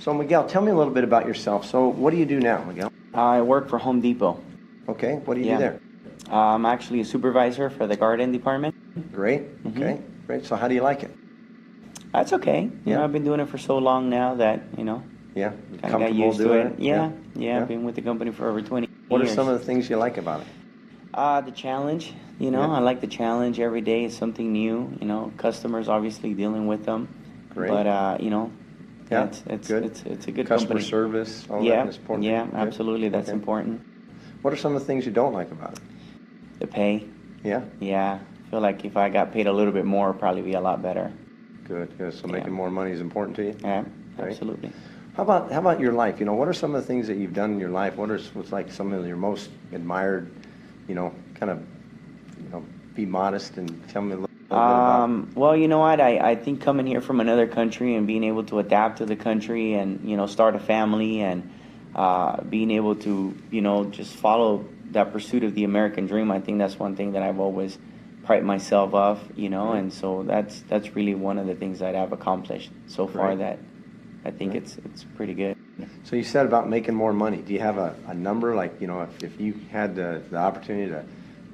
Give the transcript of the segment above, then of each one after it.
So Miguel, tell me a little bit about yourself. So what do you do now, Miguel? I work for Home Depot. Okay, what do you do there? I'm actually a supervisor for the garden department. Great, okay, great. So how do you like it? That's okay. You know, I've been doing it for so long now that, Yeah, kind of got used to it. Yeah, I've been with the company for over 20 years. What are some of the things you like about it? The challenge, I like the challenge every day. It's something new, customers obviously dealing with them. Great. But, Yeah, it's good. It's a good Customer company. service, all Yeah, that is important. yeah, Good. absolutely. That's Okay. important. What are some of the things you don't like about it? The pay. Yeah, Yeah, I feel like if I got paid a little bit more, it'd probably be a lot better. good, good. So making more money is important to you? Yeah, Right. absolutely. How about your life? What are some of the things that you've done in your life? What's like some of your most admired, kind of, be modest and tell me a little bit about. Well, you know what? I think coming here from another country and being able to adapt to the country and, start a family and being able to, just follow that pursuit of the American dream, I think that's one thing that I've always prided myself of, and so that's really one of the things that I've accomplished so far Right. that I think it's pretty good. So you said about making more money. Do you have a number, like, if you had the opportunity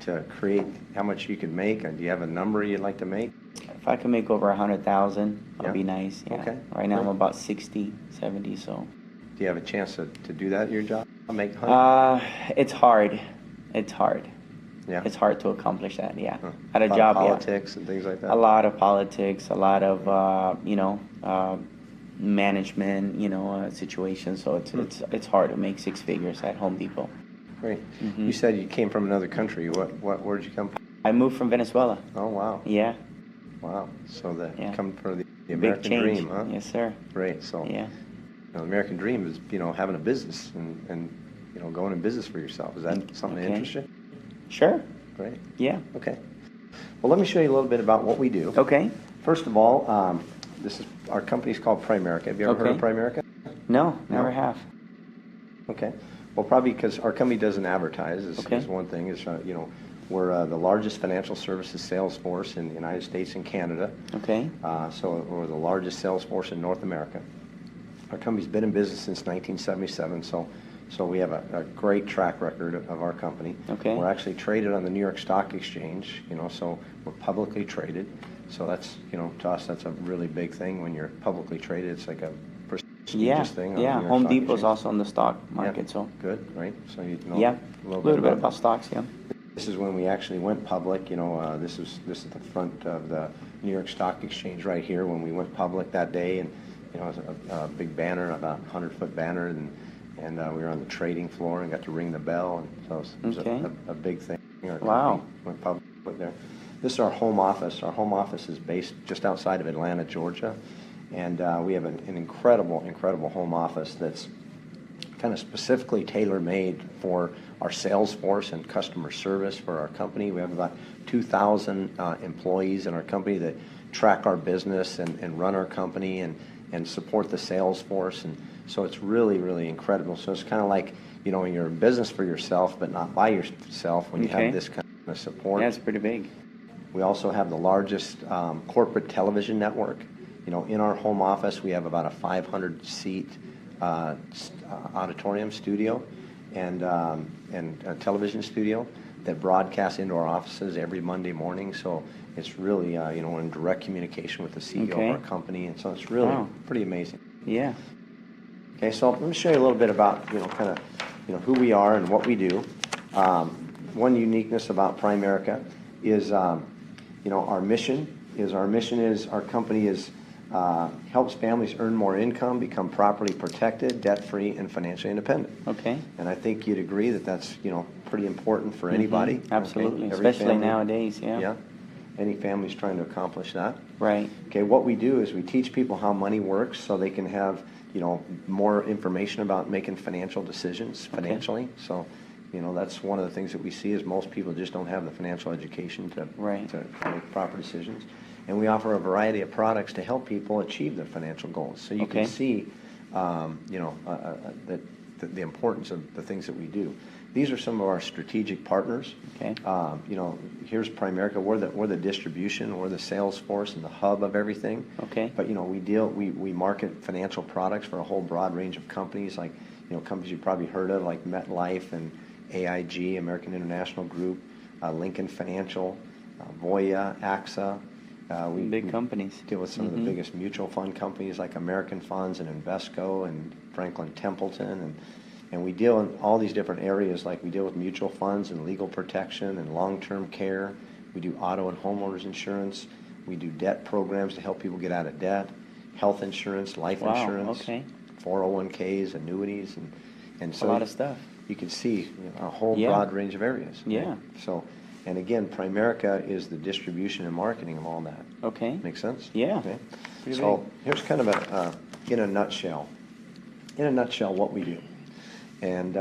to create how much you could make, do you have a number you'd like to make? If I can make over 100,000, that'd be nice. Yeah. Okay. Right now I'm Great. about 60, 70, so. Do you have a chance to do that at your job? Make 100? It's hard. It's hard. Yeah. It's hard to accomplish that, yeah. Huh. At a lot job, of politics and things like that? A lot of politics, a lot of, management, situations. So it's hard to make six figures at Home Depot. Great. You said you came from another country. Where'd you come from? I moved from Venezuela. Oh, wow. Yeah. Wow. So come from the Big American change. dream, huh? Yes, sir. Great. So Yeah. the American dream is, having a business and going in business for yourself. Is that something that Okay. interests you? Sure. Great. Yeah. Okay. Well, let me show you a little bit about what we do. Okay. First of all, our company's called Primerica. Have you ever heard of Primerica? No, never have. Okay. Well, probably because our company doesn't advertise is one thing. Is we're the largest financial services sales force in the United States and Canada. Okay. So we're the largest sales force in North America. Our company's been in business since 1977. So we have a great track record of our company. Okay. We're actually traded on the New York Stock Exchange. So we're publicly traded. So that's to us that's a really big thing when you're publicly traded. It's like a prestigious thing. On the New York Home Stock Depot's Exchange. also on the stock market, so. Good, right? So you know a little bit about stocks, yeah. This is when we actually went public. This is the front of the New York Stock Exchange right here when we went public that day, and it was a big banner, about 100-foot banner, and we were on the trading floor and got to ring the bell, and so it was a big thing. Our Wow. company went public there. This is our home office. Our home office is based just outside of Atlanta, Georgia, and we have an incredible home office that's kind of specifically tailor-made for our sales force and customer service for our company. We have about 2,000 employees in our company that track our business and run our company and support the sales force. And so it's really incredible. So it's kind of like, when you're in business for yourself, but not by yourself, when you have this kind of support. Yeah, it's pretty big. We also have the largest corporate television network. In our home office, we have about a 500-seat auditorium studio and a television studio that broadcasts into our offices every Monday morning. So it's really, we're in direct communication with the CEO of our company, and so it's really pretty amazing. Yeah. Okay, so let me show you a little bit about, who we are and what we do. One uniqueness about Primerica is, our mission is our company is helps families earn more income, become properly protected, debt-free, and financially independent. Okay. And I think you'd agree that that's, pretty important for anybody. Absolutely, Okay? Every especially family, nowadays, yeah. Yeah. Any family's trying to accomplish that. Right. Okay, what we do is we teach people how money works so they can have, more information about making financial decisions financially. So, that's one of the things that we see is most people just don't have the financial education to make proper decisions. And we offer a variety of products to help people achieve their financial goals. So you can see, the importance of the things that we do. these are some of our strategic partners. Okay. You know, here's Primerica. We're the distribution, we're the sales force and the hub of everything. Okay. But, you know, we market financial products for a whole broad range of companies, like, you know, companies you've probably heard of, like MetLife and AIG, American International Group, Lincoln Financial, Voya, AXA. Big companies. Deal with some of the biggest mutual fund companies like American Funds and Invesco and Franklin Templeton, and we deal in all these different areas. Like we deal with mutual funds and legal protection and long-term care. We do auto and homeowners insurance. We do debt programs to help people get out of debt, health insurance, life insurance, okay. 401ks, annuities, and so a lot of stuff. You can see, you know, a whole broad range of areas. Yeah. So, and again, Primerica is the distribution and marketing of all that. Okay. Make sense? Yeah. Okay. Pretty So big. here's kind of in a nutshell, what we do. And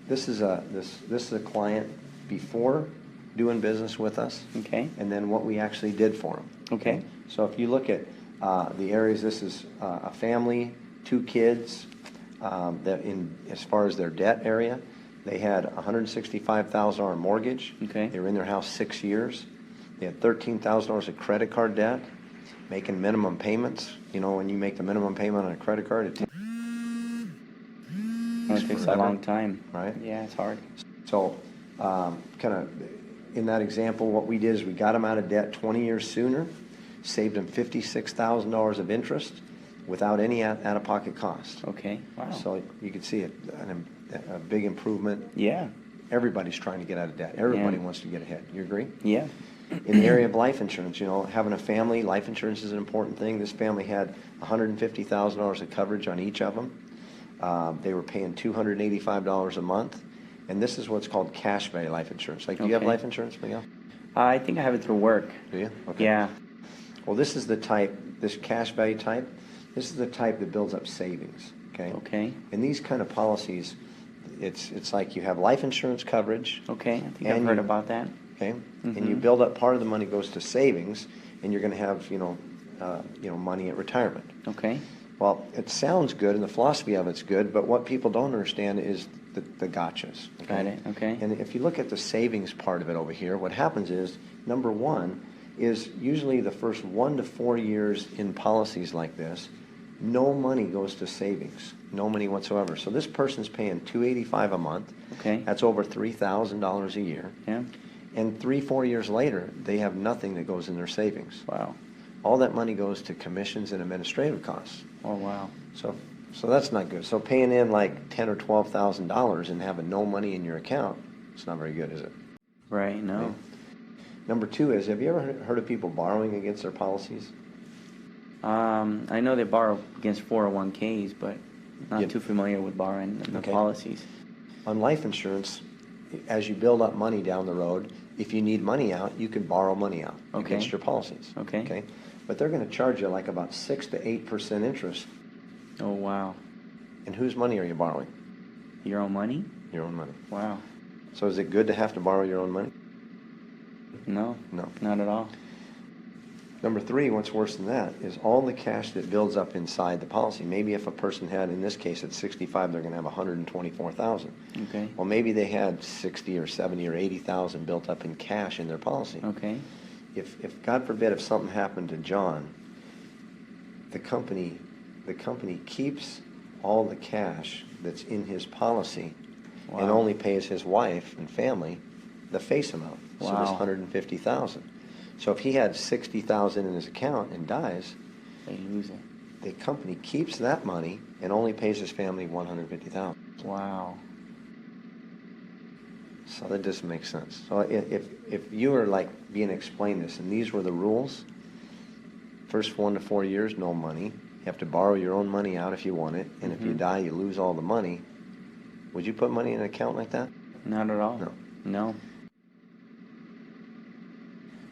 this is a client before doing business with us. Okay. And then what we actually did for them. Okay. So if you look at the areas, this is a family, 2 kids. That as far as their debt area, they had a $165,000 mortgage. Okay. They were in their house 6 years. They had $13,000 of credit card debt, making minimum payments. You know, when you make the minimum payment on a credit card, it takes a long time. Right? Yeah, it's hard. So, kind of in that example, what we did is we got them out of debt 20 years sooner, saved them $56,000 of interest without any out-of-pocket cost. Okay. Wow. So you can see a big improvement. Yeah. Everybody's trying to get out of debt. Everybody wants to get ahead. You agree? Yeah. In the area of life insurance, you know, having a family, life insurance is an important thing. This family had $150,000 of coverage on each of them. They were paying $285 a month. And this is what's called cash value life insurance. Like, do you have life insurance, Miguel? I think I have it through work. Do you? Okay. Yeah. Well, this is the type, this cash value type, this is the type that builds up savings, okay? Okay. And these kind of policies, it's like you have life insurance coverage. Okay. I think I've heard about that. Okay. And you build up, part of the money goes to savings, and you're going to have, you know, money at retirement. Okay. Well, it sounds good, and the philosophy of it's good, but what people don't understand is the gotchas. Okay? Got it. Okay. And if you look at the savings part of it over here, what happens is, number one, is usually the first 1 to 4 years in policies like this, no money goes to savings, no money whatsoever. So this person's paying $285 a month. Okay. That's over $3,000 a year. Yeah. And 3-4 years later, they have nothing that goes in their savings. Wow. All that money goes to commissions and administrative costs. Oh, wow. So that's not good. So paying in like $10,000 or $12,000 and having no money in your account, it's not very good, is it? Right. No. Okay. Number 2 is, have you ever heard of people borrowing against their policies? I know they borrow against 401ks, but not Yeah. too familiar with borrowing the Okay. policies. On life insurance, as you build up money down the road, if you need money out, you can borrow money out against your policies. Okay. But they're going to charge you like about 6 to 8% interest. Oh, wow. And whose money are you borrowing? Your own money? Your own money. Wow. So is it good to have to borrow your own money? No. No. Not at all. Number 3, what's worse than that, is all the cash that builds up inside the policy. Maybe if a person had, in this case at 65, they're going to have 124,000. Okay. Well, maybe they had 60 or 70 or 80,000 built up in cash in their policy. Okay. If God forbid, if something happened to John, the company keeps all the cash that's in his policy and Wow. only pays his wife and family the face amount. So Wow. this 150,000. So if he had 60,000 in his account and dies, They lose it. the company keeps that money and only pays his family 150,000. Wow. So that doesn't make sense. So if you were like being explained this, and these were the rules, first 1 to 4 years, no money. You have to borrow your own money out if you want it, and if you die, you lose all the money. Would you put money in an account like that? Not at all. No. No.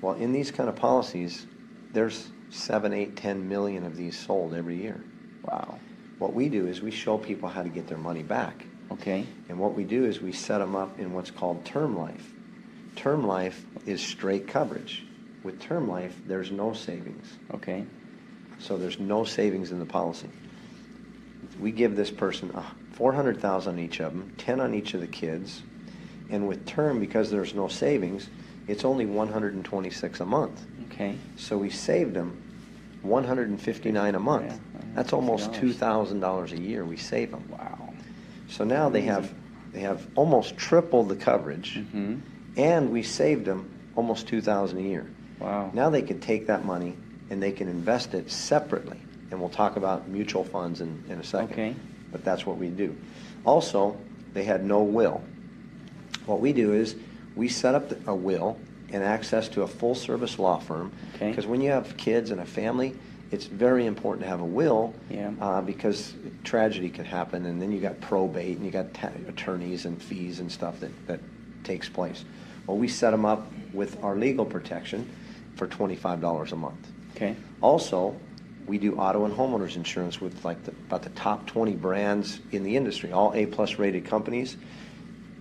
Well, in these kind of policies, there's 7, 8, 10 million of these sold every year. Wow. What we do is we show people how to get their money back. Okay. And what we do is we set them up in what's called term life. Term life is straight coverage. With term life, there's no savings. Okay. So there's no savings in the policy. We give this person $400,000 on each of them, 10 on each of the kids, and with term, because there's no savings, it's only $126 a month. Okay. So we saved them $159 a month. Yeah, That's almost $2,000. $2,000 a year we save them. Wow. So now they have almost tripled the coverage, Mm-hmm. and we saved them almost $2,000 a year. Wow. Now they can take that money and they can invest it separately, and we'll talk about mutual funds in a second. Okay. But that's what we do. Also, they had no will. What we do is we set up a will and access to a full-service law firm. Okay. Because when you have kids and a family, it's very important to have a will. Yeah. Because tragedy can happen, and then you got probate, and you got attorneys and fees and stuff that takes place. Well, we set them up with our legal protection for $25 a month. Okay. Also, we do auto and homeowners insurance with like about the top 20 brands in the industry, all A+ rated companies.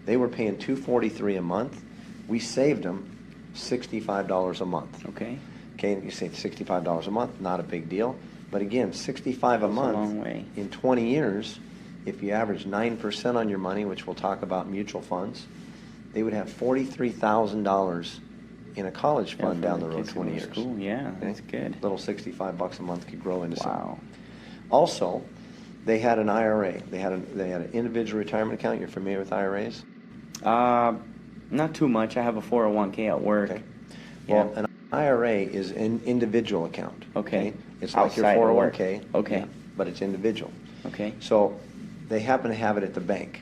They were paying $243 a month. We saved them $65 a month. Okay. Okay, and you say $65 a month, not a big deal. But again, $65 a month long way. in 20 years, if you average 9% on your money, which we'll talk about mutual funds, they would have $43,000 in a college Yeah, fund for down the the road kids 20 who go to years. School. Yeah, Okay? that's good. Little $65 a month could grow into something. Wow. Also, they had an IRA. They had an individual retirement account. You're familiar with IRAs? Not too much. I have a 401k at work. Okay. Yeah. Well, an IRA is an individual account. Okay. It's like your Outside of work. 401k. Okay. yeah, but it's individual. Okay. So they happen to have it at the bank.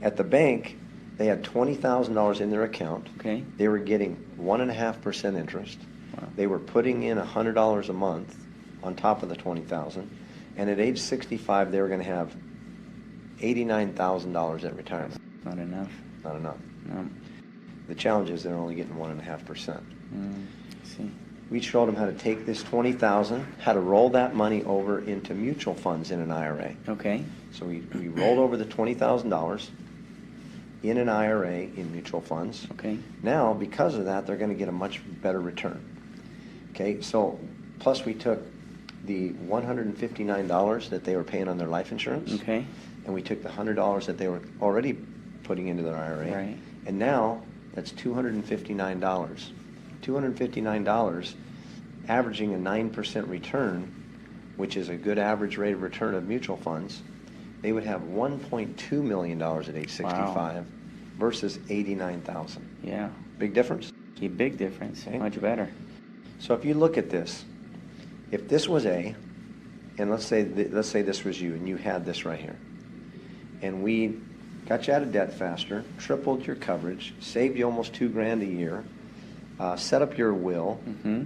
At the bank, they had $20,000 in their account. Okay. They were getting 1.5% interest. Wow. They were putting in $100 a month on top of the $20,000, and at age 65, they were going to have $89,000 at retirement. Not enough. Not enough. No. The challenge is they're only getting 1.5%. See. We showed them how to take this $20,000, how to roll that money over into mutual funds in an IRA. Okay. So we rolled over the $20,000 in an IRA in mutual funds. Okay. Now, because of that, they're going to get a much better return. Okay, so plus we took the $159 that they were paying on their life insurance. Okay. And we took the $100 that they were already putting into their IRA. Right. And now that's $259. $259, averaging a 9% return, which is a good average rate of return of mutual funds. They would have $1.2 million at age 65 Wow. versus $89,000. Yeah. Big difference? A big difference. Okay. Much better. So if you look at this, if this was A, and let's say this was you, and you had this right here, and we got you out of debt faster, tripled your coverage, saved you almost $2,000 a year, set up your will, Mm-hmm.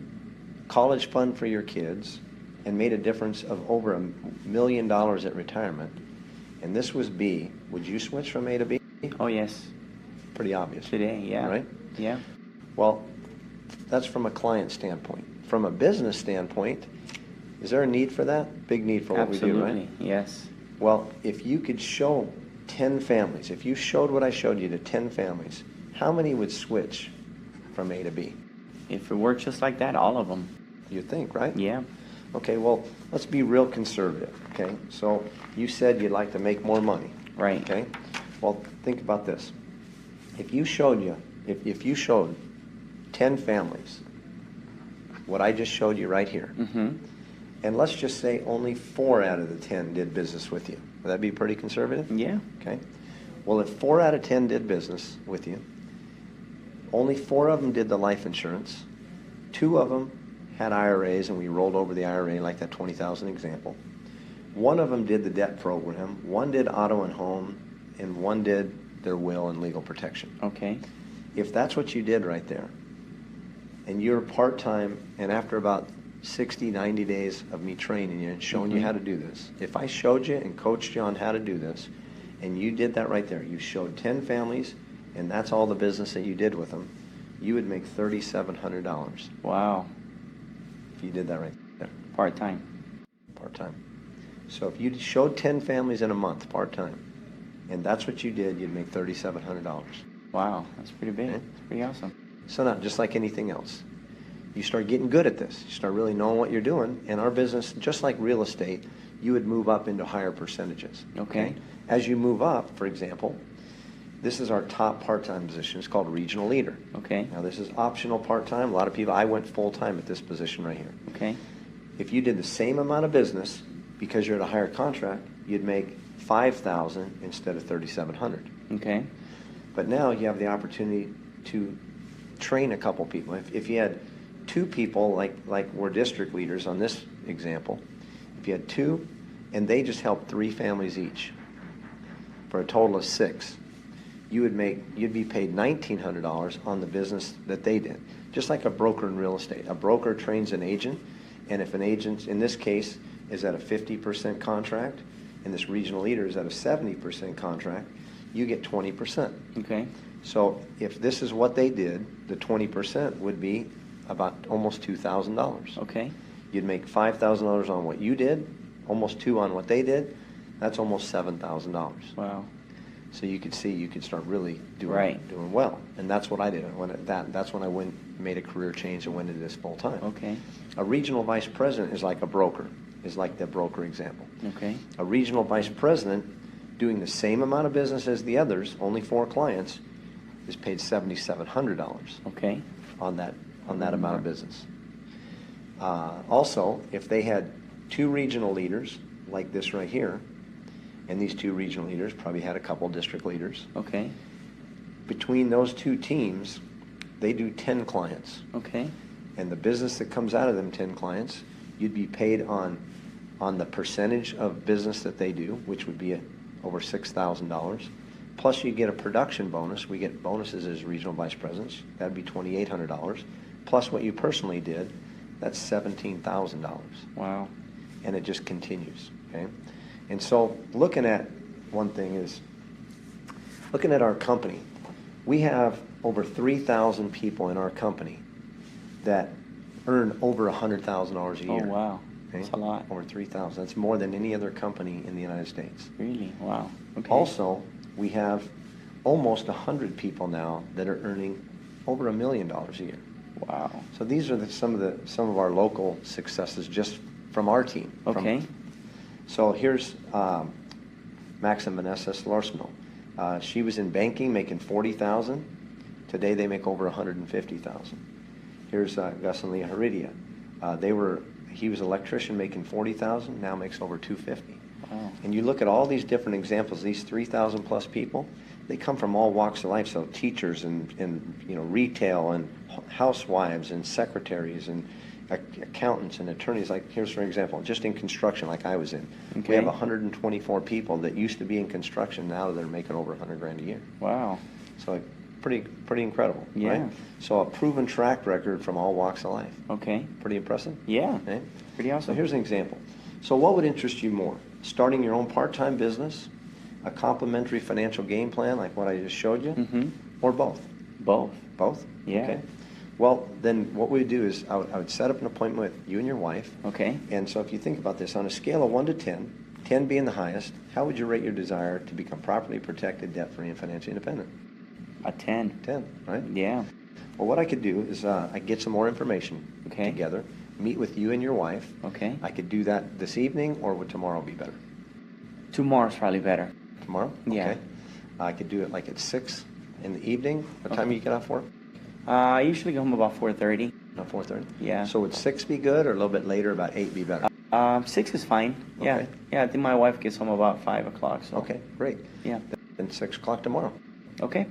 college fund for your kids, and made a difference of over $1 million at retirement, and this was B, would you switch from A to B? Oh, yes. Pretty obvious. Today, yeah. Right? Yeah. Well, that's from a client standpoint. From a business standpoint, is there a need for that? Big need for what we do, right? Absolutely. Yes. Well, if you could show 10 families, if you showed what I showed you to 10 families, how many would switch from A to B? If it works just like that, all of them. You'd think, right? Yeah. Okay, well, let's be real conservative, okay? So you said you'd like to make more money. Right. Okay? Well, think about this. If you showed 10 families what I just showed you right here, Mm-hmm. and let's just say only 4 out of the 10 did business with you, would that be pretty conservative? Yeah. Okay. Well, if 4 out of 10 did business with you, only 4 of them did the life insurance, 2 of them had IRAs, and we rolled over the IRA like that 20,000 example. 1 of them did the debt program, 1 did auto and home, and 1 did their will and legal protection. Okay. If that's what you did right there, and you're part-time, and after about 60, 90 days of me training you and showing you how to do this, if I showed you and coached you on how to do this, and you did that right there, you showed 10 families, and that's all the business that you did with them, you would make $3,700 Wow. if you did that right there, Part-time. part-time. So if you showed 10 families in a month, part-time, and that's what you did, you'd make $3,700. Wow. That's pretty big. Okay. That's pretty awesome. So now, just like anything else, you start getting good at this. You start really knowing what you're doing. And our business, just like real estate, you would move up into higher percentages. Okay. As you move up, for example, this is our top part-time position. It's called regional leader. Okay. Now this is optional part-time. A lot of people, I went full-time at this position right here. Okay. If you did the same amount of business, because you're at a higher contract, you'd make $5,000 instead of $3,700. Okay. But now you have the opportunity to train a couple people. If you had 2 people, like we're district leaders on this example, if you had 2 and they just helped 3 families each for a total of 6, you'd be paid $1,900 on the business that they did. Just like a broker in real estate. A broker trains an agent, and if an agent, in this case, is at a 50% contract, and this regional leader is at a 70% contract, you get 20%. Okay. So if this is what they did, the 20% would be about almost $2,000. Okay. You'd make $5,000 on what you did, almost 2 on what they did. That's almost $7,000. Wow. So you could see, you could start really doing well, and that's what I did. That's when I made a career change and went into this full time. Okay. A regional vice president is like a broker, is like the broker example. Okay. A regional vice president doing the same amount of business as the others, only 4 clients, is paid $7,700. Okay. On that amount of business. Also, if they had 2 regional leaders like this right here, and these 2 regional leaders probably had a couple district leaders. Okay. Between those 2 teams, they do 10 clients. Okay. And the business that comes out of them 10 clients, you'd be paid on the percentage of business that they do, which would be over $6,000. Plus you get a production bonus. We get bonuses as regional vice presidents. That'd be $2,800. Plus what you personally did, that's $17,000. Wow. And it just continues, okay? And so looking at one thing is, looking at our company, we have over 3,000 people in our company that earn over $100,000 a year. Oh, wow. Okay? That's a lot. Over 3,000. That's more than any other company in the United States. Really? Wow. Okay. Also, we have almost 100 people now that are earning over $1 million a year. Wow. So these are some of our local successes just from our team. Okay. So here's Max and Vanessa Slorsno. She was in banking making $40,000. Today they make over $150,000. Here's Gus and Leah Heredia. He was an electrician making $40,000, now makes over $250,000. Wow. And you look at all these different examples, these 3,000 plus people, they come from all walks of life. So teachers and retail and housewives and secretaries and accountants and attorneys. Like here's for example, just in construction, like I was in, okay. We have 124 people that used to be in construction. Now they're making over $100,000 a year. Wow. So pretty incredible. Yeah. Right? So a proven track record from all walks of life. Okay. Pretty impressive. Yeah. Right? Pretty awesome. So here's an example. So what would interest you more? Starting your own part-time business, a complementary financial game plan like what I just showed you, Mm-hmm. or both? Both. Both? Yeah. Okay. Well, then what we would do is I would set up an appointment with you and your wife. Okay. And so if you think about this, on a scale of 1 to 10, 10 being the highest, how would you rate your desire to become properly protected, debt-free, and financially independent? A 10. 10, right? Yeah. Well, what I could do is I could get some more information Okay. together, meet with you and your wife. Okay. I could do that this evening, or would tomorrow be better? Tomorrow's probably better. Tomorrow? Yeah. Okay. I could do it like at 6 in the evening. What time do you get off work? I usually go home about 4:30. Not 4:30? Yeah. So would 6 be good, or a little bit later, about 8 be better? 6 is fine. Yeah. Okay. Yeah, I think my wife gets home about 5 o'clock. So. Okay, great. Yeah. Then 6 o'clock tomorrow. Okay.